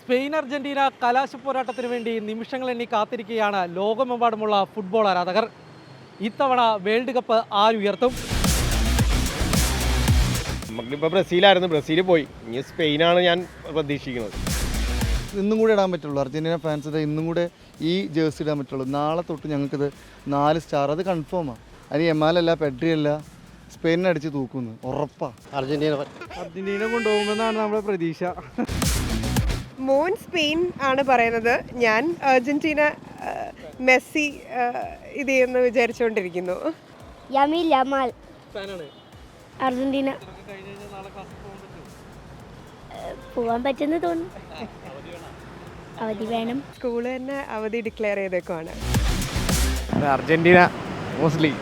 Spain Argentina കലാശ പോരാട്ടത്തിന് വേണ്ടി നിമിഷങ്ങൾ എണ്ണി കാത്തിരിക്കുകയാണ് ലോകമെമ്പാടുമുള്ള ഫുട്ബോൾ ആരാധകർ. ഇത്തവണ വേൾഡ് കപ്പ് ആരുയർത്തും? നമുക്കിപ്പോൾ ബ്രസീലായിരുന്നു, ബ്രസീൽ പോയി. ഇനി സ്പെയിനാണ് ഞാൻ പ്രതീക്ഷിക്കുന്നത്. ഇന്നും കൂടെ ഇടാൻ പറ്റുള്ളൂ. അർജന്റീന ഫാൻസ് ഇന്നും കൂടെ ഈ ജേഴ്സി ഇടാൻ പറ്റുള്ളൂ. നാളെ തൊട്ട് ഞങ്ങൾക്കിത് 4 സ്റ്റാർ, അത് കൺഫേമാണ്. അതിന് എമാലല്ല, പെഡ്രി അല്ല, സ്പെയിനിനെ അടിച്ച് തൂക്കുന്നു, ഉറപ്പാ. അർജന്റീന കൊണ്ടുപോകുമെന്നാണ് നമ്മുടെ പ്രതീക്ഷ. മോൻ സ്പെയിൻ ആണ് പറയുന്നത്. ഞാൻ അർജന്റീന മെസ്സി ഇത് എന്ന് വിചാരിച്ചുകൊണ്ടിരിക്കുന്നു. യമീൽ യമാൽ അർജന്റീന പോവാൻ പറ്റുന്ന തോന്നുന്നു. അവധി വേണം. സ്കൂള് തന്നെ അവധി ഡിക്ലെയർ ചെയ്തേക്കുവാണ്. Argentina mostly.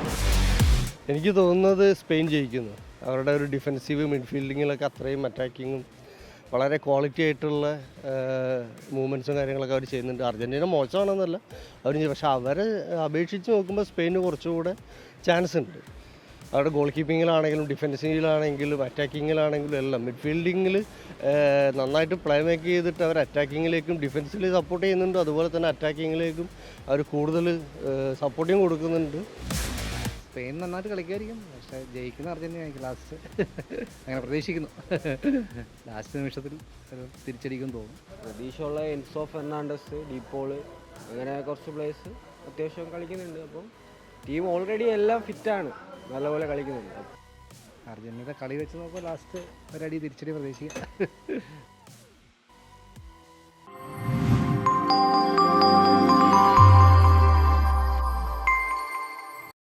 എനിക്ക് തോന്നുന്നത് സ്പെയിൻ ജയിക്കുന്നു. അവരുടെ ഒരു ഡിഫെൻസീവ് മിഡ്ഫീൽഡിങ്ങിലൊക്കെ അത്രയും അറ്റാക്കിങ്ങും വളരെ ക്വാളിറ്റി ആയിട്ടുള്ള മൂവ്മെൻറ്റ്സും കാര്യങ്ങളൊക്കെ അവർ ചെയ്യുന്നുണ്ട്. അർജൻറ്റീന മോശമാണെന്നല്ല അവർ, പക്ഷേ അവരെ അപേക്ഷിച്ച് നോക്കുമ്പോൾ സ്പെയിന് കുറച്ചുകൂടെ ചാൻസ് ഉണ്ട്. അവരുടെ ഗോൾ കീപ്പിങ്ങിലാണെങ്കിലും ഡിഫെൻസിങ്ങിലാണെങ്കിലും അറ്റാക്കിങ്ങിലാണെങ്കിലും എല്ലാം. മിഡ്ഫീൽഡിങ്ങിൽ നന്നായിട്ട് പ്ലേ മേക്ക് ചെയ്തിട്ട് അവർ അറ്റാക്കിങ്ങിലേക്കും ഡിഫെൻസിൽ സപ്പോർട്ട് ചെയ്യുന്നുണ്ട്. അതുപോലെ തന്നെ അറ്റാക്കിങ്ങിലേക്കും അവർ കൂടുതൽ സപ്പോർട്ടിങ് കൊടുക്കുന്നുണ്ട്. സ്പെയിൻ നന്നായിട്ട് കളിക്കുമായിരിക്കും, പക്ഷേ ജയിക്കുന്ന അർജന്റീന ആയിരിക്കും ലാസ്റ്റ്. അങ്ങനെ പ്രതീക്ഷിക്കുന്നു. ലാസ്റ്റ് നിമിഷത്തിൽ തിരിച്ചടിക്കും തോന്നും. പ്രതീക്ഷയുള്ള എൻസോ ഫെർണാണ്ടസ്, ഡീപോള്, അങ്ങനെ കുറച്ച് പ്ലേയേഴ്സ് അത്യാവശ്യം കളിക്കുന്നുണ്ട്. അപ്പം ടീം ഓൾറെഡി എല്ലാം ഫിറ്റാണ്, നല്ലപോലെ കളിക്കുന്നുണ്ട്. അർജന്റീന കളി വെച്ച് നോക്കുമ്പോൾ ലാസ്റ്റ് ഒരടി തിരിച്ചടി പ്രതീക്ഷിക്കാം.